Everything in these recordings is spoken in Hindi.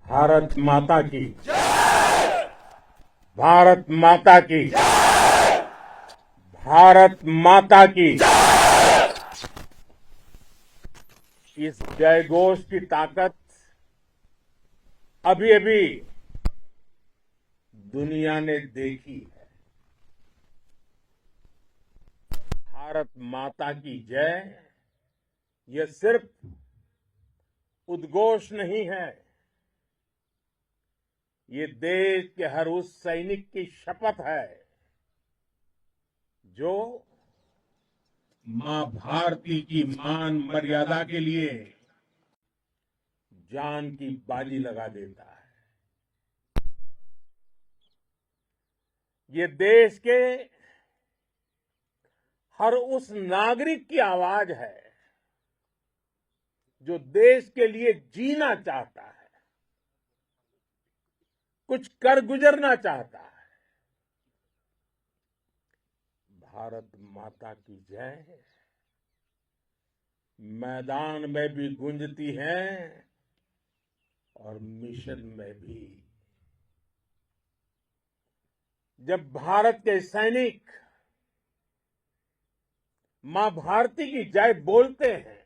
भारत माता की, भारत माता की, भारत माता की। इस जयघोष की ताकत अभी अभी दुनिया ने देखी है। भारत माता की जय ये सिर्फ उद्घोष नहीं है, ये देश के हर उस सैनिक की शपथ है जो मां भारती की मान मर्यादा के लिए जान की बाजी लगा देता है। ये देश के हर उस नागरिक की आवाज है जो देश के लिए जीना चाहता है, कुछ कर गुजरना चाहता है। भारत माता की जय मैदान में भी गूंजती है और मिशन में भी। जब भारत के सैनिक मां भारती की जय बोलते हैं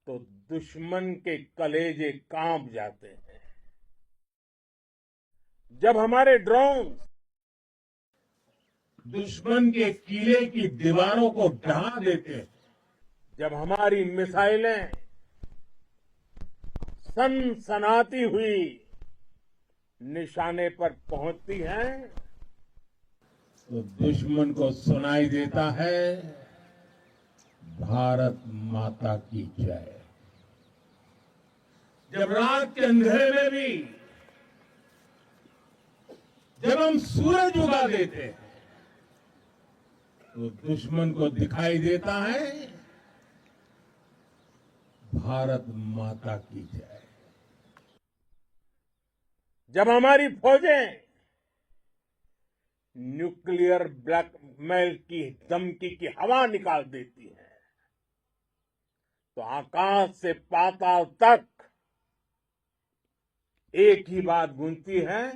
तो दुश्मन के कलेजे कांप जाते हैं। जब हमारे ड्रोन दुश्मन के किले की दीवारों को ढहा देते हैं, जब हमारी मिसाइलें सनसनाती हुई निशाने पर पहुंचती हैं तो दुश्मन को सुनाई देता है भारत माता की जय। जब रात के अंधेरे में भी जब हम सूरज उगा देते हैं तो दुश्मन को दिखाई देता है भारत माता की जय। जब हमारी फौजें न्यूक्लियर ब्लैकमेल की धमकी की हवा निकाल देती है तो आकाश से पाताल तक एक ही बात गूंजती है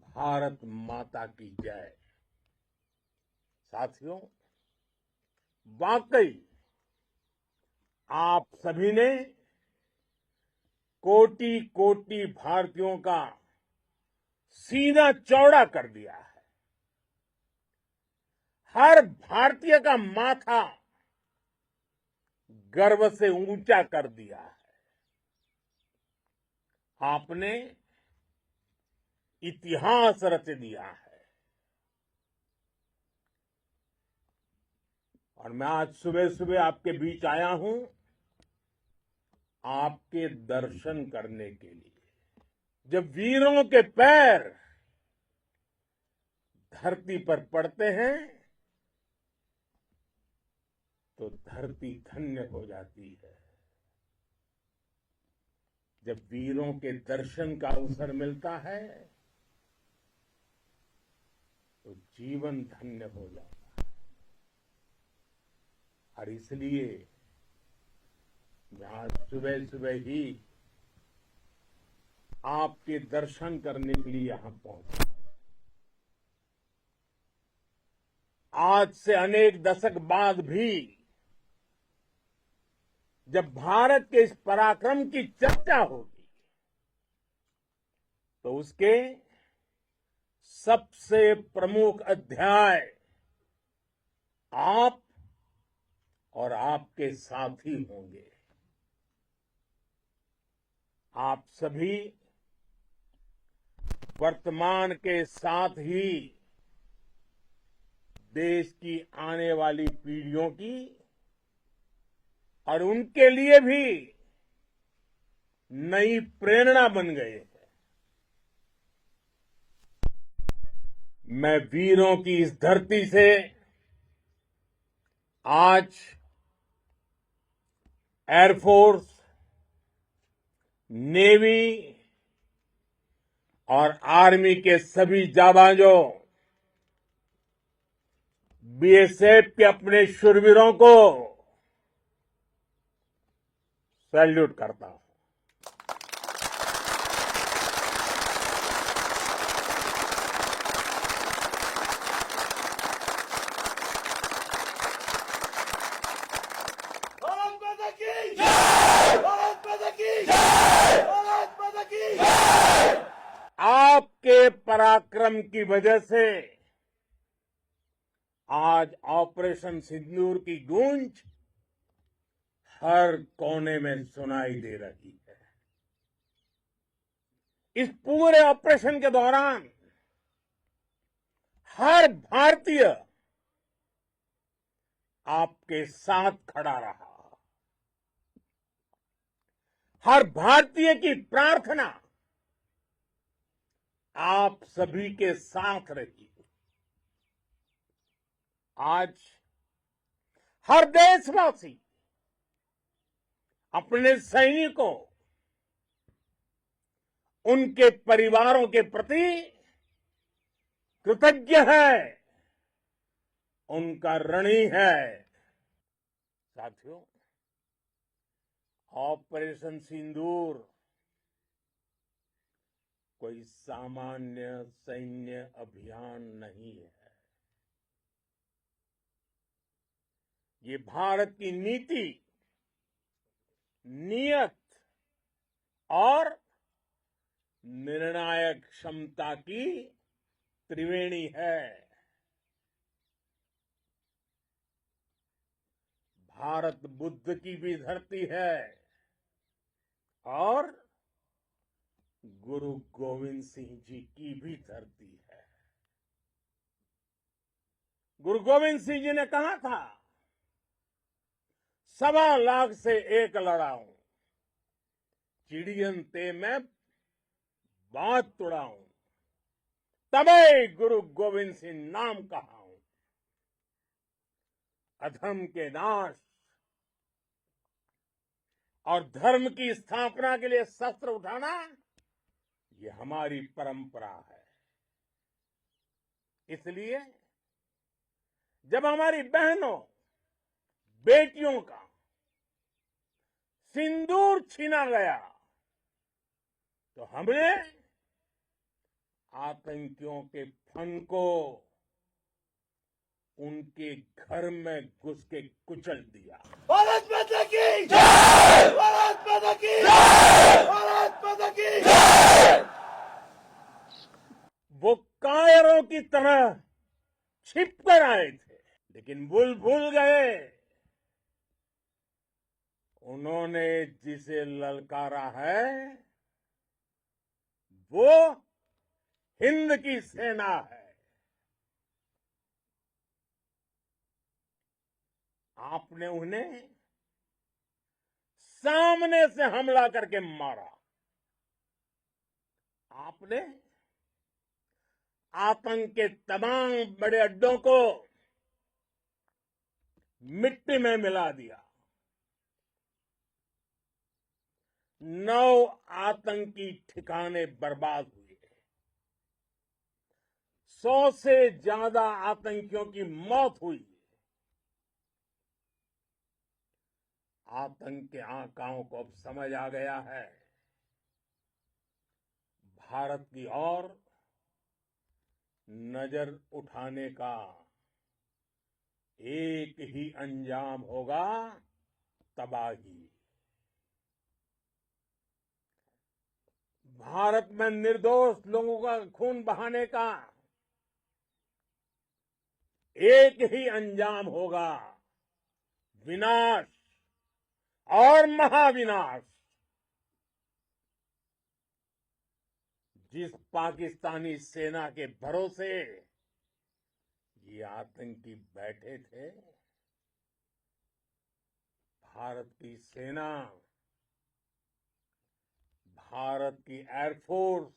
भारत माता की जय। साथियों, वाकई आप सभी ने कोटि कोटि भारतीयों का सीना चौड़ा कर दिया है। हर भारतीय का माथा गर्व से ऊंचा कर दिया है। आपने इतिहास रच दिया है। और मैं आज सुबह सुबह आपके बीच आया हूं आपके दर्शन करने के लिए। जब वीरों के पैर धरती पर पड़ते हैं तो धरती धन्य हो जाती है। जब वीरों के दर्शन का अवसर मिलता है तो जीवन धन्य हो जाता है। और इसलिए मैं आज सुबह सुबह ही आपके दर्शन करने के लिए यहां पहुंचा। आज से अनेक दशक बाद भी जब भारत के इस पराक्रम की चर्चा होगी तो उसके सबसे प्रमुख अध्याय आप और आपके साथी होंगे। आप सभी वर्तमान के साथ ही देश की आने वाली पीढ़ियों की और उनके लिए भी नई प्रेरणा बन गए हैं। मैं वीरों की इस धरती से आज एयरफोर्स, नेवी और आर्मी के सभी जाबाजों, बीएसएफ के अपने शूरवीरों को सैल्यूट करता हूं। भारत माता की जय! भारत माता की जय! भारत माता की जय! आपके पराक्रम की वजह से आज ऑपरेशन सिंदूर की गूंज हर कोने में सुनाई दे रही है। इस पूरे ऑपरेशन के दौरान हर भारतीय आपके साथ खड़ा रहा। हर भारतीय की प्रार्थना आप सभी के साथ रही। आज हर देशवासी अपने सैनिकों, उनके परिवारों के प्रति कृतज्ञ है, उनका ऋणी है। साथियों, ऑपरेशन सिंदूर कोई सामान्य सैन्य अभियान नहीं है। ये भारत की नीति, नियत और निर्णायक क्षमता की त्रिवेणी है। भारत बुद्ध की भी धरती है और गुरु गोविंद सिंह जी की भी धरती है। गुरु गोविंद सिंह जी ने कहा था, 1.25 लाख से एक लड़ाऊं, चिड़ियन ते मैं बात तुड़ाऊं, तबे गुरु गोविंद सिंह नाम कहाऊं। अधर्म के नाश और धर्म की स्थापना के लिए शस्त्र उठाना, ये हमारी परंपरा है। इसलिए जब हमारी बहनों, बेटियों का सिंदूर छीना गया, तो हमने आतंकियों के फन को उनके घर में घुस के कुचल दिया। भारत माता की जय! भारत माता की जय! भारत माता की जय! वो कायरों की तरह छिप कर आए थे, लेकिन भूल गए उन्होंने जिसे ललकारा है वो हिंद की सेना है। आपने उन्हें सामने से हमला करके मारा। आपने आतंक के तमाम बड़े अड्डों को मिट्टी में मिला दिया। 9 आतंकी ठिकाने बर्बाद हुए। 100 से ज्यादा आतंकियों की मौत हुई। आतंक के आकाओं को अब समझ आ गया है, भारत की ओर नजर उठाने का एक ही अंजाम होगा, तबाही। भारत में निर्दोष लोगों का खून बहाने का एक ही अंजाम होगा, विनाश और महाविनाश। जिस पाकिस्तानी सेना के भरोसे ये आतंकी बैठे थे, भारत की सेना, भारत की एयरफोर्स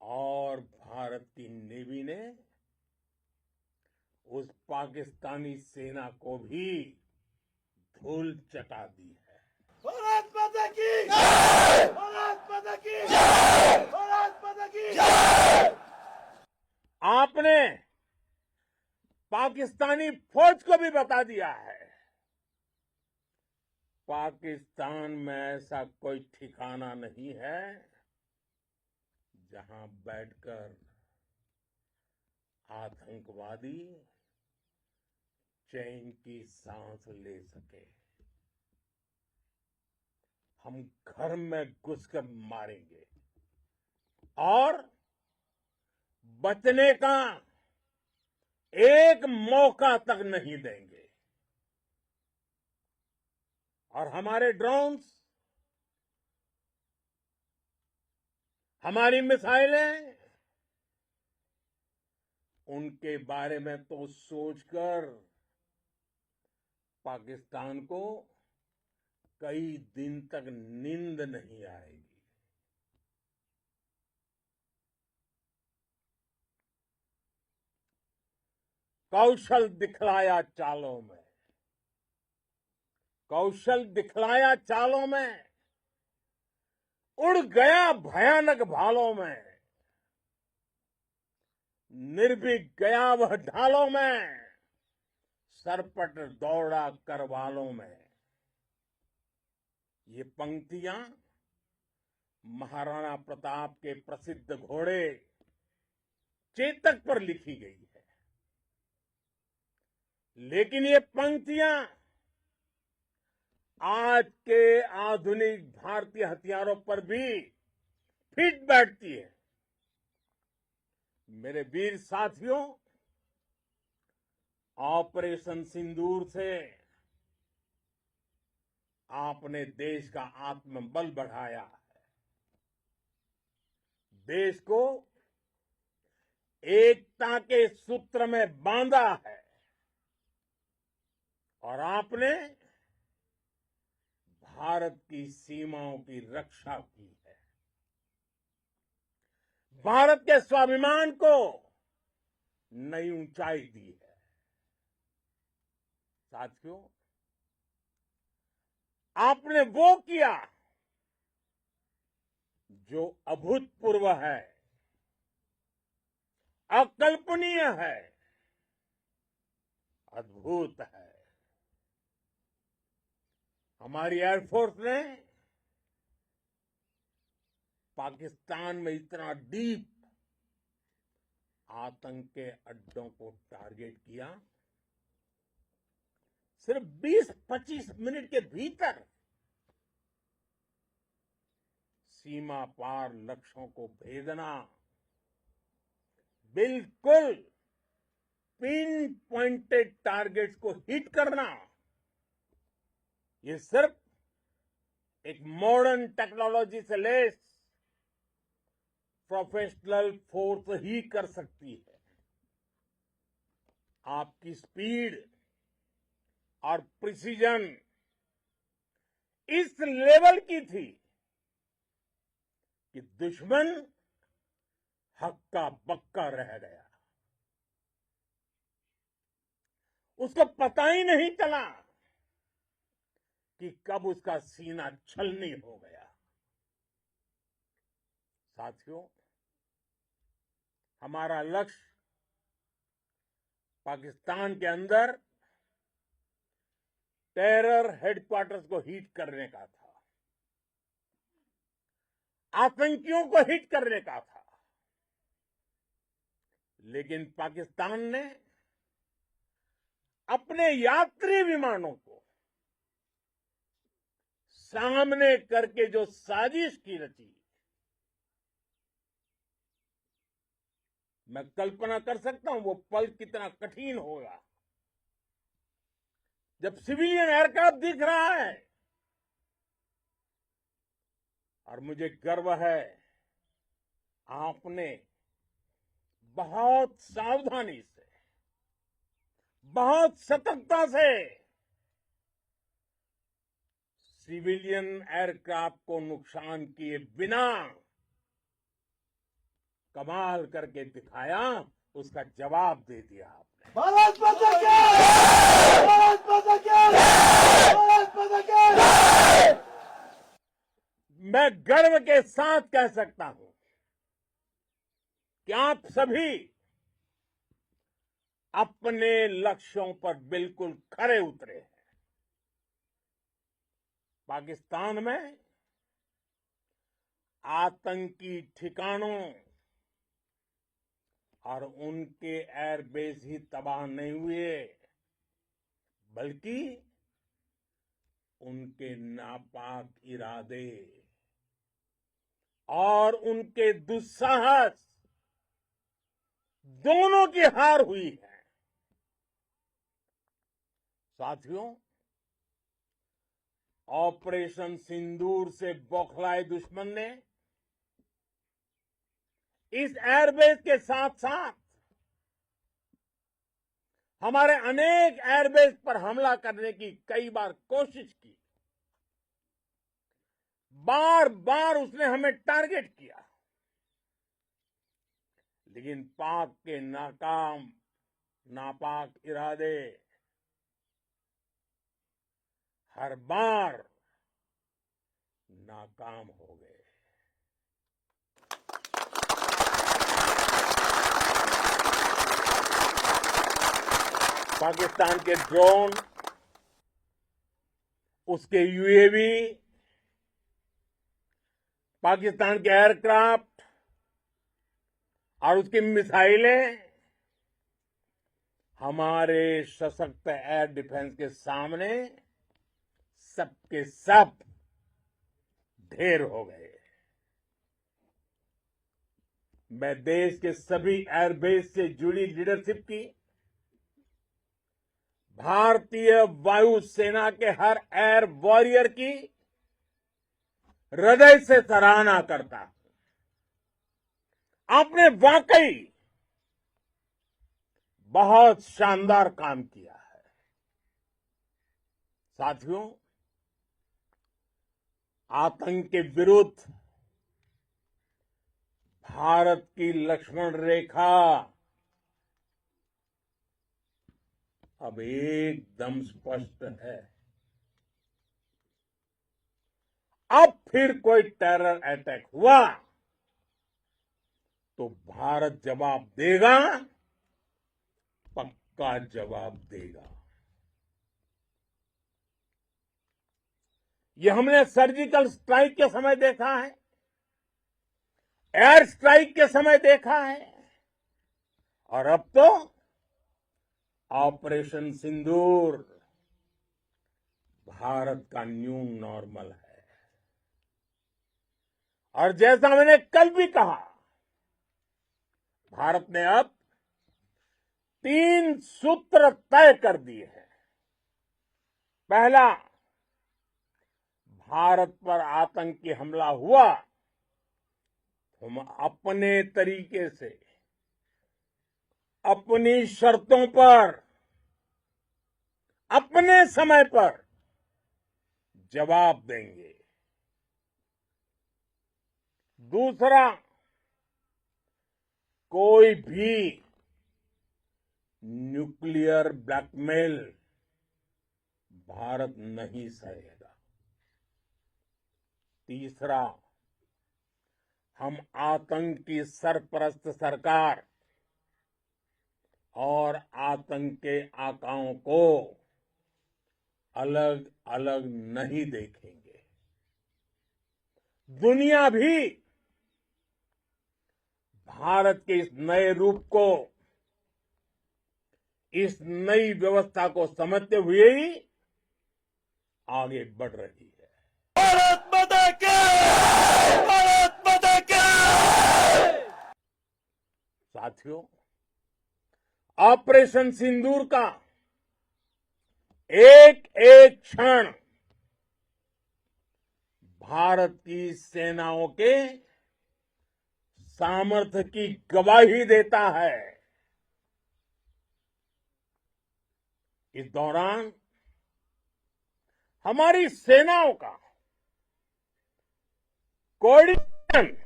और भारत की नेवी ने उस पाकिस्तानी सेना को भी धूल चटा दी है। भारत माता की जय! भारत माता की जय! भारत माता की जय! आपने पाकिस्तानी फौज को भी बता दिया है, पाकिस्तान में ऐसा कोई ठिकाना नहीं है जहां बैठकर आतंकवादी चैन की सांस ले सके। हम घर में घुसकर मारेंगे और बचने का एक मौका तक नहीं देंगे। और हमारे ड्रोन्स, हमारी मिसाइलें, उनके बारे में तो सोचकर पाकिस्तान को कई दिन तक नींद नहीं आएगी। कौशल दिखलाया चालों में, कौशल दिखलाया चालों में, उड़ गया भयानक भालों में, निर्भीक गया वह ढालों में, सरपट दौड़ा करवालों में। ये पंक्तियां महाराणा प्रताप के प्रसिद्ध घोड़े चेतक पर लिखी गई है, लेकिन ये पंक्तियां आज के आधुनिक भारतीय हथियारों पर भी फिट बैठती है। मेरे वीर साथियों, ऑपरेशन सिंदूर से आपने देश का आत्मबल बढ़ाया है, देश को एकता के सूत्र में बांधा है और आपने भारत की सीमाओं की रक्षा की है। भारत के स्वाभिमान को नई ऊंचाई दी है। साथियों, आपने वो किया जो अभूतपूर्व है, अकल्पनीय है, अद्भुत है। हमारी एयरफोर्स ने पाकिस्तान में इतना डीप आतंक के अड्डों को टारगेट किया, सिर्फ 20-25 मिनट के भीतर सीमा पार लक्ष्यों को भेदना, बिल्कुल पिन पॉइंटेड टारगेट्स को हिट करना, ये सिर्फ एक मॉडर्न टेक्नोलॉजी से लेस प्रोफेशनल फोर्स ही कर सकती है। आपकी स्पीड और प्रिसीजन इस लेवल की थी कि दुश्मन हक्का बक्का रह गया। उसको पता ही नहीं चला कि कब उसका सीना छलनी हो गया। साथियों, हमारा लक्ष्य पाकिस्तान के अंदर टेरर हेडक्वार्टर्स को हिट करने का था, आतंकियों को हिट करने का था, लेकिन पाकिस्तान ने अपने यात्री विमानों को सामने करके जो साजिश की रची, मैं कल्पना कर सकता हूं वो पल कितना कठिन होगा जब सिविलियन एयरक्राफ्ट दिख रहा है। और मुझे गर्व है, आपने बहुत सावधानी से, बहुत सतर्कता से सिविलियन एयरक्राफ्ट को नुकसान किए बिना कमाल करके दिखाया, उसका जवाब दे दिया आपने। भारत माता की! भारत माता की! भारत माता की! मैं गर्व के साथ कह सकता हूं कि आप सभी अपने लक्ष्यों पर बिल्कुल खरे उतरे हैं। पाकिस्तान में आतंकी ठिकानों और उनके एयरबेस ही तबाह नहीं हुए, बल्कि उनके नापाक इरादे और उनके दुस्साहस दोनों की हार हुई है। साथियों, ऑपरेशन सिंदूर से बौखलाए दुश्मन ने इस एयरबेस के साथ साथ हमारे अनेक एयरबेस पर हमला करने की कई बार कोशिश की। बार बार उसने हमें टारगेट किया, लेकिन पाक के नापाक इरादे हर बार नाकाम हो गए। पाकिस्तान के ड्रोन, उसके यूएवी, पाकिस्तान के एयरक्राफ्ट और उसकी मिसाइलें हमारे सशक्त एयर डिफेंस के सामने सबके सब ढेर हो गए। मैं देश के सभी एयरबेस से जुड़ी लीडरशिप की, भारतीय वायुसेना के हर एयर वॉरियर की हृदय से सराहना करता हूं। आपने वाकई बहुत शानदार काम किया है। साथियों, आतंक के विरुद्ध भारत की लक्ष्मण रेखा अब एकदम स्पष्ट है। अब फिर कोई टेरर अटैक हुआ तो भारत जवाब देगा, पक्का जवाब देगा। ये हमने सर्जिकल स्ट्राइक के समय देखा है, एयर स्ट्राइक के समय देखा है, और अब तो ऑपरेशन सिंदूर भारत का न्यू नॉर्मल है। और जैसा मैंने कल भी कहा, भारत ने अब 3 सूत्र तय कर दिए हैं। पहला, भारत पर आतंकी हमला हुआ, हम अपने तरीके से, अपनी शर्तों पर, अपने समय पर जवाब देंगे। दूसरा, कोई भी न्यूक्लियर ब्लैकमेल भारत नहीं सहेगा। तीसरा, हम आतंक की सरपरस्त सरकार और आतंक के आकाओं को अलग अलग नहीं देखेंगे। दुनिया भी भारत के इस नए रूप को, इस नई व्यवस्था को समझते हुए ही आगे बढ़ रही है। भारत माता की! भारत माता की! साथियों, ऑपरेशन सिंदूर का एक एक क्षण भारत की सेनाओं के सामर्थ्य की गवाही देता है। इस दौरान हमारी सेनाओं का कोऑर्डिनेशन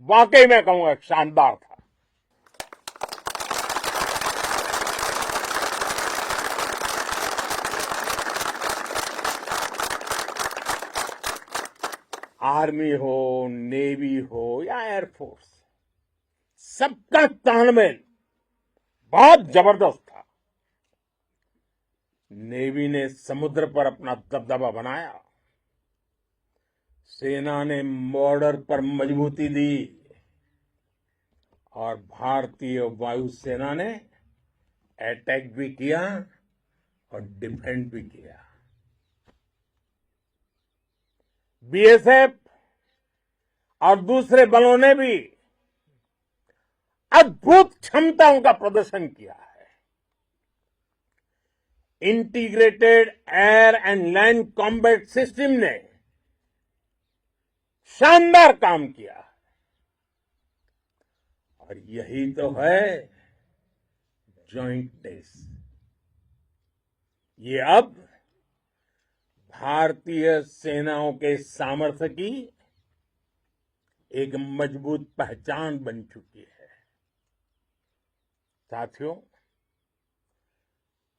वाकई में कहूंगा शानदार था। आर्मी हो, नेवी हो या एयरफोर्स, सबका तालमेल बहुत जबरदस्त था। नेवी ने समुद्र पर अपना दबदबा बनाया, सेना ने बॉर्डर पर मजबूती दी और भारतीय वायुसेना ने अटैक भी किया और डिफेंड भी किया। बीएसएफ और दूसरे बलों ने भी अद्भुत क्षमताओं का प्रदर्शन किया है। Integrated air and land combat system ने शानदार काम किया और यही तो है जॉइंटनेस। ये अब भारतीय सेनाओं के सामर्थ्य की एक मजबूत पहचान बन चुकी है। साथियों,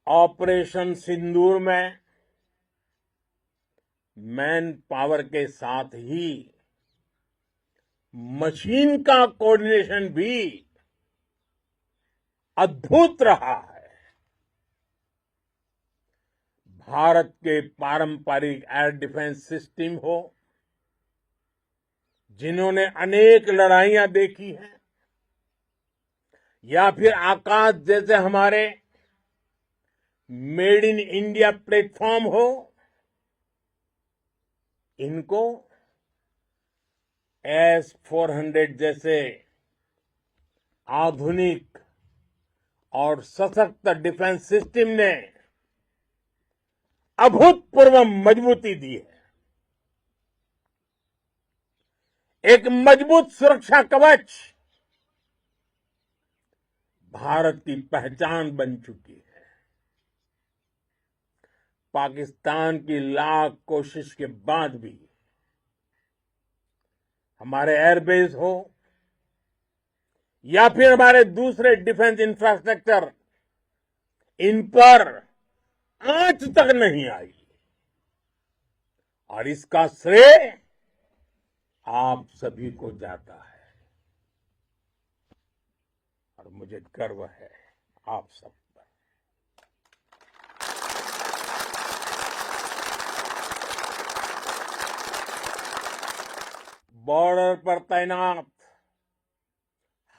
ऑपरेशन सिंदूर में मैन पावर के साथ ही मशीन का कोऑर्डिनेशन भी अद्भुत रहा है। भारत के पारंपरिक एयर डिफेंस सिस्टम हो, जिन्होंने अनेक लड़ाइयां देखी हैं, या फिर आकाश जैसे हमारे मेड इन इंडिया प्लेटफॉर्म हो, इनको S-400 जैसे आधुनिक और सशक्त डिफेंस सिस्टम ने अभूतपूर्व मजबूती दी है। एक मजबूत सुरक्षा कवच भारत की पहचान बन चुकी है। पाकिस्तान की लाख कोशिश के बाद भी हमारे एयरबेस हो या फिर हमारे दूसरे डिफेंस इंफ्रास्ट्रक्चर, इन पर आंच तक नहीं आई और इसका श्रेय आप सभी को जाता है और मुझे गर्व है आप सब पर। बॉर्डर पर तैनात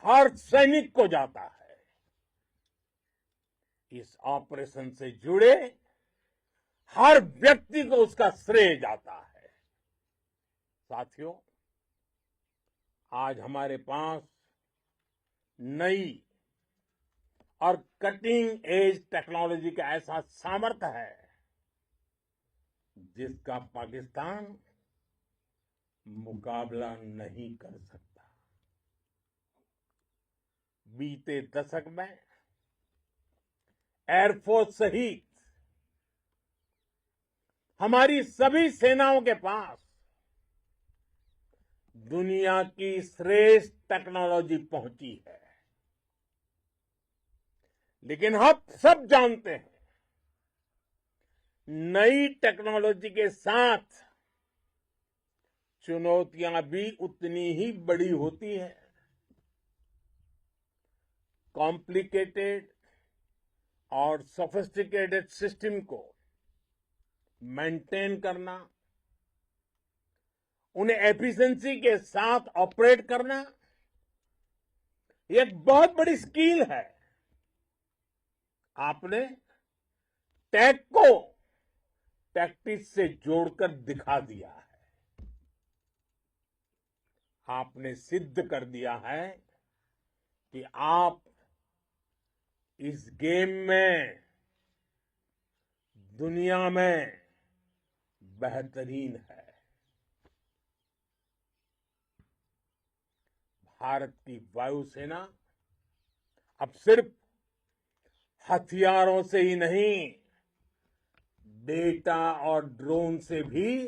हर सैनिक को जाता है। इस ऑपरेशन से जुड़े हर व्यक्ति को उसका श्रेय जाता है। साथियों, आज हमारे पास नई और कटिंग एज टेक्नोलॉजी का ऐसा सामर्थ्य है जिसका पाकिस्तान मुकाबला नहीं कर सकता। बीते दशक में एयरफोर्स सहित हमारी सभी सेनाओं के पास दुनिया की श्रेष्ठ टेक्नोलॉजी पहुंची है। लेकिन हम सब जानते हैं, नई टेक्नोलॉजी के साथ चुनौतियां भी उतनी ही बड़ी होती हैं। कॉम्प्लिकेटेड और सोफिस्टिकेटेड सिस्टम को मेंटेन करना, उन्हें एफिशिएंसी के साथ ऑपरेट करना, ये एक बहुत बड़ी स्किल है। आपने टेक को टैक्टिक्स से जोड़कर दिखा दिया है। आपने सिद्ध कर दिया है कि आप इस गेम में दुनिया में बेहतरीन है। भारत की वायुसेना अब सिर्फ हथियारों से ही नहीं, डेटा और ड्रोन से भी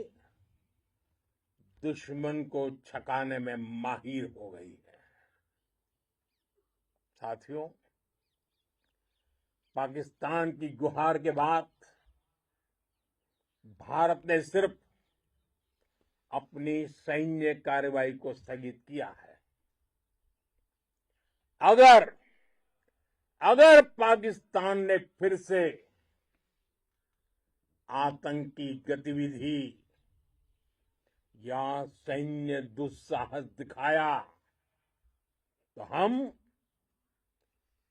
दुश्मन को छकाने में माहिर हो गई है। साथियों, पाकिस्तान की गुहार के बाद भारत ने सिर्फ अपनी सैन्य कार्रवाई को स्थगित किया है। अगर पाकिस्तान ने फिर से आतंकी गतिविधि या सैन्य दुस्साहस दिखाया तो हम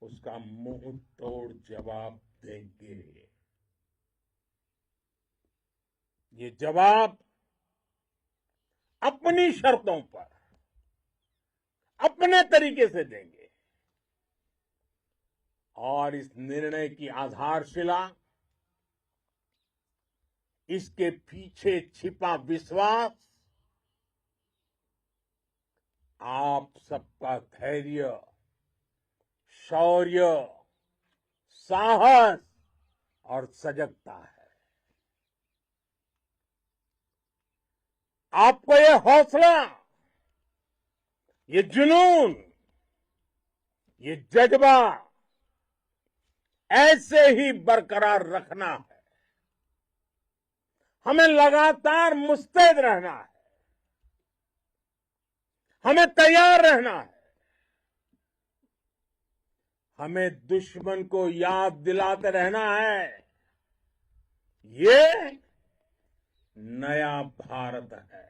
उसका मुंह तोड़ जवाब देंगे। ये जवाब अपनी शर्तों पर, अपने तरीके से देंगे। और इस निर्णय की आधारशिला इसके पीछे छिपा विश्वास आप सबका धैर्य, शौर्य, साहस और सजगता है। आपको ये हौसला, ये जुनून, ये जज्बा ऐसे ही बरकरार रखना है। हमें लगातार मुस्तैद रहना है, हमें तैयार रहना है। हमें दुश्मन को याद दिलाते रहना है, ये नया भारत है।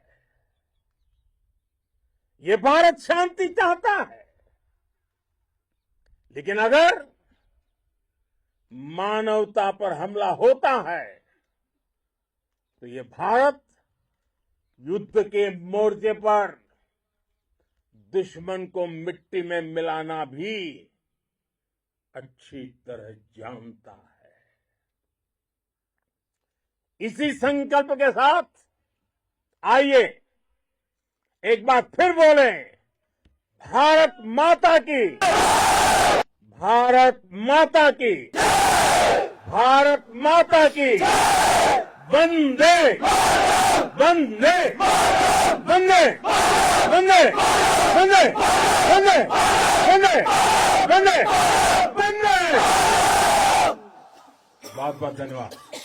ये भारत शांति चाहता है, लेकिन अगर मानवता पर हमला होता है तो ये भारत युद्ध के मोर्चे पर दुश्मन को मिट्टी में मिलाना भी अच्छी तरह जानता है। इसी संकल्प के साथ आइए एक बार फिर बोलें, भारत माता की, भारत माता की, भारत माता की, वंदे वंदे वंदे वंदे वंदे वंदे वंदे वंदे वंदे। बहुत बहुत धन्यवाद।